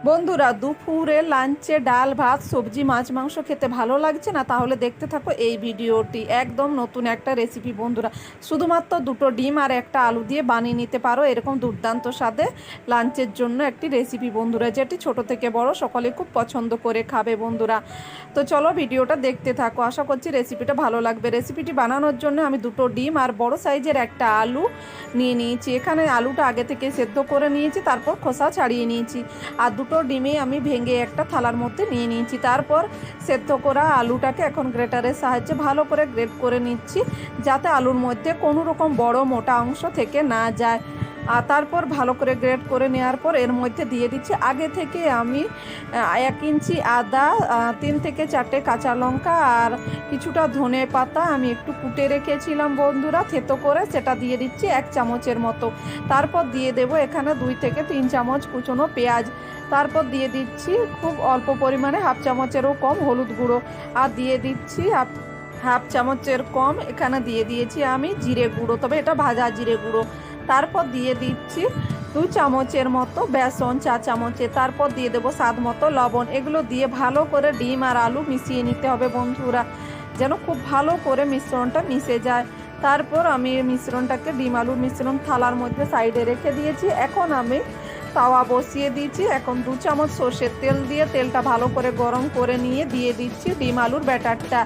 বন্ধুরা, দুপুরে লাঞ্চে ডাল ভাত সবজি মাছ মাংস খেতে ভালো লাগছে না? তাহলে দেখতে থাকো এই ভিডিওটি। একদম নতুন একটা রেসিপি বন্ধুরা। শুধুমাত্র দুটো ডিম আর একটা আলু দিয়ে বানিয়ে নিতে পারো এরকম দুর্দান্ত স্বাদে লাঞ্চের জন্য একটি রেসিপি বন্ধুরা, যেটি ছোট থেকে বড় সকলে খুব পছন্দ করে খাবে বন্ধুরা। তো চলো ভিডিওটা দেখতে থাকো, আশা করছি রেসিপিটা ভালো লাগবে। রেসিপিটি বানানোর জন্য আমি দুটো ডিম আর বড় সাইজের একটা আলু নিয়ে নিয়েছি। এখানে আলুটা আগে থেকে সেদ্ধ করে নিয়েছি, তারপর খোসা ছাড়িয়ে নিয়েছি। আর দুটো ডিমে আমি ভেঙে একটা থালার মধ্যে নিয়ে নিয়েছি। তারপর সেদ্ধ করা আলুটাকে এখন গ্রেটারের সাহায্যে ভালো করে গ্রেট করে নিচ্ছি, যাতে আলুর মধ্যে কোনো রকম বড় মোটা অংশ থেকে না যায়। আর তারপর ভালো করে গ্রেট করে নেওয়ার পর এর মধ্যে দিয়ে দিচ্ছি আগে থেকে আমি 1 ইঞ্চি আদা, 3 থেকে 4টে কাঁচা লঙ্কা আর কিছুটা ধনে পাতা আমি একটু কুটে রেখেছিলাম বন্ধুরা থেতো করে, সেটা দিয়ে দিচ্ছি 1 চামচের মতো। তারপর দিয়ে দেব এখানে 2 থেকে 3 চামচ কুচনো পেঁয়াজ। তারপর দিয়ে দিচ্ছি খুব অল্প পরিমাণে 1/2 চামচেরও কম হলুদ গুঁড়ো। আর দিয়ে দিচ্ছি হাফ চামচের কম এখানে দিয়ে দিয়েছি আমি জিরে গুঁড়ো, তবে এটা ভাজা জিরে গুঁড়ো। তারপর দিয়ে দিচ্ছি 2 চামচের মতো বেসন, 4 চামচে। তারপর দিয়ে দেবো স্বাদ মতো লবণ। এগুলো দিয়ে ভালো করে ডিম আর আলু মিশিয়ে নিতে হবে বন্ধুরা, যেন খুব ভালো করে মিশ্রণটা মিশে যায়। তারপর আমি মিশ্রণটাকে ডিম আলুর মিশ্রণ থালার মধ্যে সাইডে রেখে দিয়েছি। এখন আমি তাওয়া বসিয়ে দিয়েছি। এখন 2 চামচ সর্ষের তেল দিয়ে তেলটা ভালো করে গরম করে নিয়ে দিয়ে দিচ্ছি ডিম আলুর ব্যাটারটা।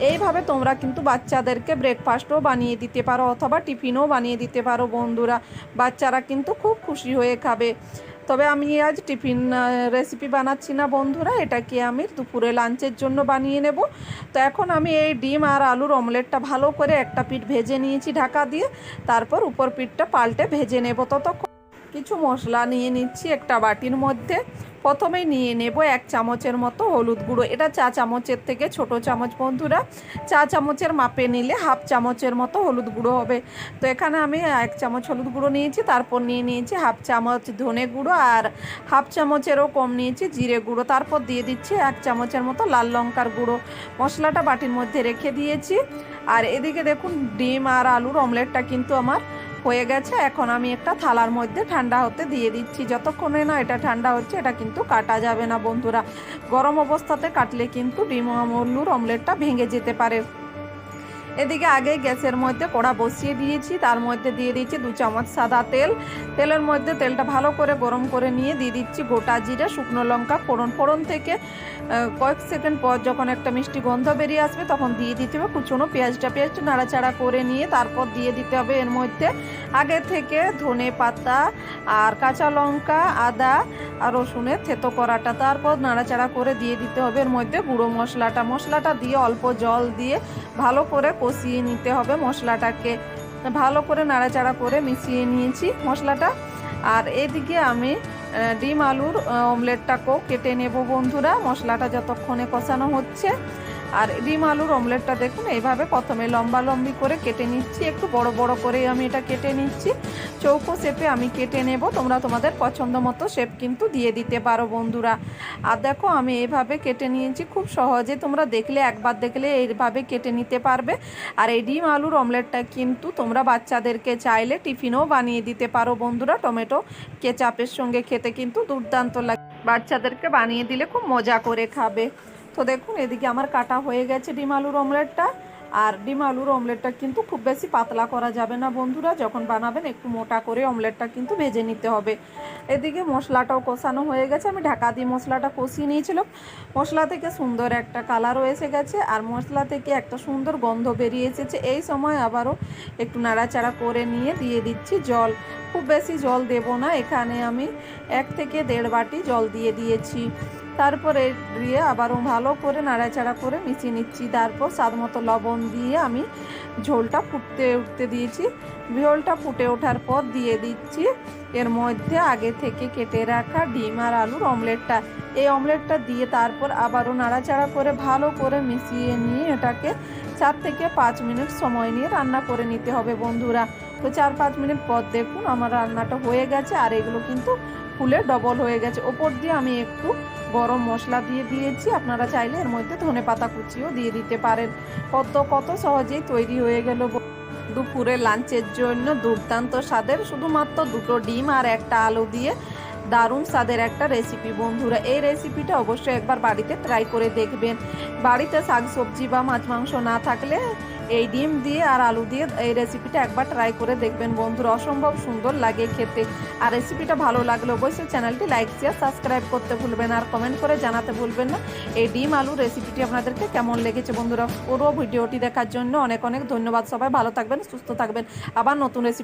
এইভাবে তোমরা কিন্তু বাচ্চাদেরকে ব্রেকফাস্টও বানিয়ে দিতে পারো অথবা টিফিনও বানিয়ে দিতে পারো বন্ধুরা। বাচ্চারা কিন্তু খুব খুশি হয়ে খাবে। তবে আমি আজ টিফিন রেসিপি বানাচ্ছি না বন্ধুরা, এটাকে আমি দুপুরে লাঞ্চের জন্য বানিয়ে নেব। তো এখন আমি এই ডিম আর আলুর অমলেটটা ভালো করে একটা পিঠ ভেজে নিয়েছি ঢাকা দিয়ে, তারপর উপর পিঠটা পাল্টে ভেজে নেব। ততক্ষণ কিছু মশলা নিয়ে নিচ্ছি একটা বাটির মধ্যে। প্রথমেই নিয়ে নেব 1 চামচের মতো হলুদ গুঁড়ো। এটা 4 চামচের থেকে ছোট চামচ বন্ধুরা, 4 চামচের মাপে নিলে 1/2 চামচের মতো হলুদ গুঁড়ো হবে। তো এখানে আমি 1 চামচ হলুদ গুঁড়ো নিয়েছি। তারপর নিয়ে নিয়েছি 1/2 চামচ ধনে গুঁড়ো আর 1/2 চামচেরও কম নিয়েছি জিরে গুঁড়ো। তারপর দিয়ে দিচ্ছি 1 চামচের মতো লাল লঙ্কার গুঁড়ো। মশলাটা বাটির মধ্যে রেখে দিয়েছি। আর এদিকে দেখুন ডিম আর আলুর অমলেটটা কিন্তু আমার হয়ে গেছে। এখন আমি একটা থালার মধ্যে ঠান্ডা হতে দিয়ে দিচ্ছি। যতক্ষণে না এটা ঠান্ডা হচ্ছে এটা কিন্তু কাটা যাবে না বন্ধুরা। গরম অবস্থাতে কাটলে কিন্তু ডিম আলুর অমলেটটা ভেঙে যেতে পারে। এদিকে আগে গ্যাসের মধ্যে কড়া বসিয়ে দিয়েছি, তার মধ্যে দিয়ে দিচ্ছি 2 চামচ সাদা তেল। তেলের মধ্যে তেলটা ভালো করে গরম করে নিয়ে দিয়ে দিচ্ছি গোটা জিরে, শুকনো লঙ্কা ফোড়ন। ফোড়ন থেকে কয়েক সেকেন্ড পর যখন একটা মিষ্টি গন্ধ বেরিয়ে আসবে তখন দিয়ে দিতে হবে কুচনো পেঁয়াজটা নাড়াচাড়া করে নিয়ে তারপর দিয়ে দিতে হবে এর মধ্যে আগে থেকে ধনে পাতা আর কাঁচা লঙ্কা, আদা আর রসুনের থেতো করাটা। তারপর নাড়াচাড়া করে দিয়ে দিতে হবে এর মধ্যে গুঁড়ো মশলাটা দিয়ে অল্প জল দিয়ে ভালো করে কষিয়ে নিতে হবে মশলাটাকে। ভালো করে নাড়াচাড়া করে মিশিয়ে নিয়েছি মশলাটা। আর এদিকে আমি ডিম আলুর অমলেটটাকেও কেটে নেব বন্ধুরা, মশলাটা যতক্ষণে কষানো হচ্ছে। আর ডিম আলুর অমলেটটা দেখুন এইভাবে প্রথমে লম্বি করে কেটে নিচ্ছি, একটু বড় বড় করে আমি এটা কেটে নিচ্ছি। চৌকো শেপে আমি কেটে নেব, তোমরা তোমাদের পছন্দ মতো শেপ কিন্তু দিয়ে দিতে পারো বন্ধুরা। আর দেখো আমি এইভাবে কেটে নিয়েছি, খুব সহজে তোমরা একবার দেখলে এইভাবে কেটে নিতে পারবে। আর এই ডিম আলুর অমলেটটা কিন্তু তোমরা বাচ্চাদেরকে চাইলে টিফিনও বানিয়ে দিতে পারো বন্ধুরা। টমেটো কেচাপের সঙ্গে খেতে কিন্তু দুর্দান্ত লাগে, বাচ্চাদেরকে বানিয়ে দিলে খুব মজা করে খাবে। তো দেখুন এদিকে আমার কাটা হয়ে গেছে ডিম আলুর অমলেটটা। আর ডিম আলুর অমলেটটা কিন্তু খুব বেশি পাতলা করা যাবে না বন্ধুরা, যখন বানাবেন একটু মোটা করে অমলেটটা কিন্তু ভেজে নিতে হবে। এদিকে মশলাটাও কষানো হয়ে গেছে, আমি ঢাকা দিয়ে মশলাটা কষিয়ে নিয়েছিলাম। মশলা থেকে সুন্দর একটা কালারও এসে গেছে আর মশলা থেকে একটা সুন্দর গন্ধ বেরিয়ে এসেছে। এই সময় আবারও একটু নাড়াচাড়া করে নিয়ে দিয়ে দিচ্ছি জল। খুব বেশি জল দেব না, এখানে আমি 1 থেকে 1.5 বাটি জল দিয়ে দিয়েছি। তারপরে দিয়ে আবারও ভালো করে নাড়াচাড়া করে মিশিয়ে নিচ্ছি। তারপর স্বাদ মতো লবণ দিয়ে আমি ঝোলটা উঠতে দিয়েছি। ঝোলটা ফুটে ওঠার পর দিয়ে দিচ্ছি এর মধ্যে আগে থেকে কেটে রাখা ডিম আর আলুর অমলেটটা। এই অমলেটটা দিয়ে তারপর আবারও নাড়াচাড়া করে ভালো করে মিশিয়ে নিয়ে এটাকে 4 থেকে 5 মিনিট সময় নিয়ে রান্না করে নিতে হবে বন্ধুরা। তো 4-5 মিনিট পর দেখুন আমার রান্নাটা হয়ে গেছে আর এগুলো কিন্তু ফুলে ডবল হয়ে গেছে। ওপর দিয়ে আমি একটু গরম মশলা দিয়ে দিয়েছি, আপনারা চাইলে এর মধ্যে ধনেপাতা কুচিও দিয়ে দিতে পারেন। কত সহজেই তৈরি হয়ে গেল দুপুরে লাঞ্চের জন্য দুর্দান্ত স্বাদের শুধুমাত্র দুটো ডিম আর একটা আলু দিয়ে দারুণ স্বাদের একটা রেসিপি বন্ধুরা। এই রেসিপিটা অবশ্যই একবার বাড়িতে ট্রাই করে দেখবেন। বাড়িতে শাকসবজি বা মাছ মাংস না থাকলে এই ডিম দিয়ে আর আলু দিয়ে এই রেসিপিটা একবার ট্রাই করে দেখবেন বন্ধুরা, অসম্ভব সুন্দর লাগে খেতে। আর রেসিপিটা ভালো লাগলে অবশ্যই চ্যানেলটি লাইক শেয়ার সাবস্ক্রাইব করতে ভুলবেন আর কমেন্ট করে জানাতে ভুলবেন না এই ডিম আলু রেসিপিটি আপনাদেরকে কেমন লেগেছে বন্ধুরা। পুরো ভিডিওটি দেখার জন্য অনেক অনেক ধন্যবাদ। সবাই ভালো থাকবেন, সুস্থ থাকবেন। আবার নতুন রেসিপি